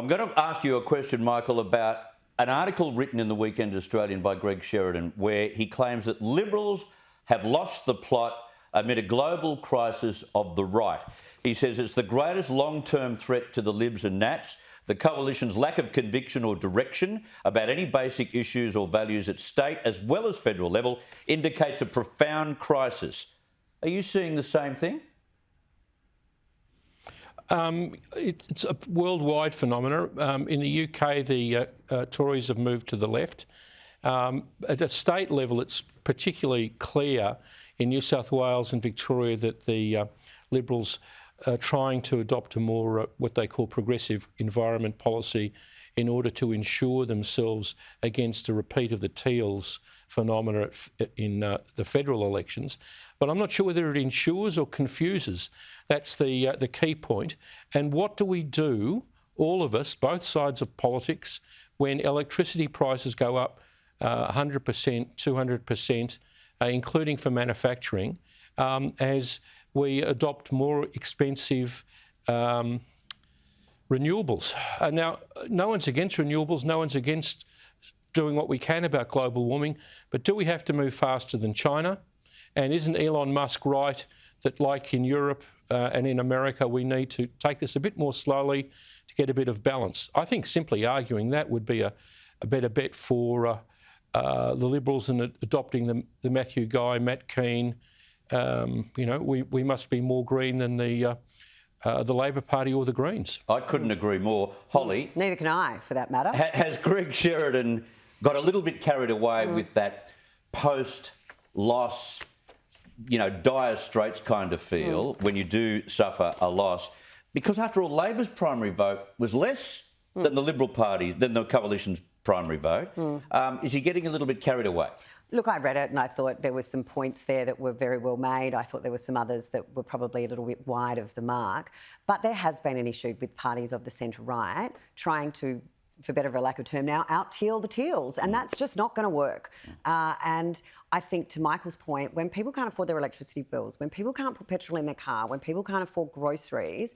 I'm going to ask you a question, Michael, about an article written in the Weekend Australian by Greg Sheridan, where he claims that Liberals have lost the plot amid a global crisis of the right. He says it's the greatest long-term threat to the Libs and Nats. The coalition's lack of conviction or direction about any basic issues or values at state as well as federal level indicates a profound crisis. Are you seeing the same thing? It's a worldwide phenomenon. In the UK, the Tories have moved to the left. At a state level, it's particularly clear in New South Wales and Victoria that the Liberals are trying to adopt a more what they call progressive environment policy in order to ensure themselves against a repeat of the teals phenomena in the federal elections. But I'm not sure whether it ensures or confuses. That's the key point. And what do we do, all of us, both sides of politics, when electricity prices go up 100%, 200%, including for manufacturing, as we adopt more expensive renewables? Now, no one's against renewables, no one's against doing what we can about global warming, but do we have to move faster than China? And isn't Elon Musk right that, like in Europe and in America, we need to take this a bit more slowly to get a bit of balance? I think simply arguing that would be a better bet for the Liberals in adopting the Matthew Guy, Matt Keane. We must be more green than the Labor Party or the Greens. I couldn't agree more. Holly? Neither can I, for that matter. Has Greg Sheridan got a little bit carried away with that post-loss, dire straits kind of feel when you do suffer a loss? Because after all, Labor's primary vote was less than the Liberal Party, than the coalition's primary vote. Is he getting a little bit carried away? Look, I read it and I thought there were some points there that were very well made. I thought there were some others that were probably a little bit wide of the mark. But there has been an issue with parties of the centre-right trying to, for better of a lack of term now, out-teal the teals. And that's just not going to work. And I think, to Michael's point, when people can't afford their electricity bills, when people can't put petrol in their car, when people can't afford groceries,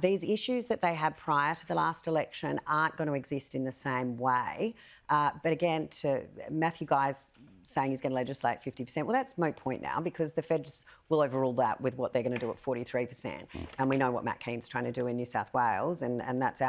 these issues that they had prior to the last election aren't going to exist in the same way. But again, to Matthew Guy's saying he's going to legislate 50%, well, that's moot point now because the feds will overrule that with what they're going to do at 43%. And we know what Matt Keane's trying to do in New South Wales, and that's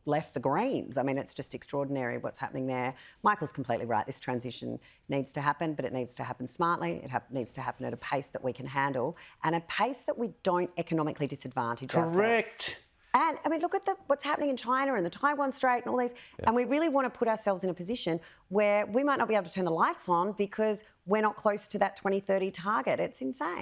left the Greens. I mean, it's just extraordinary what's happening there. Michael's completely right. This transition needs to happen, but it needs to happen smartly. It needs to happen at a pace that we can handle and a pace that we don't economically disadvantage ourselves. Correct. And, I mean, look at what's happening in China and the Taiwan Strait and all these. Yeah. And we really want to put ourselves in a position where we might not be able to turn the lights on because we're not close to that 2030 target. It's insane.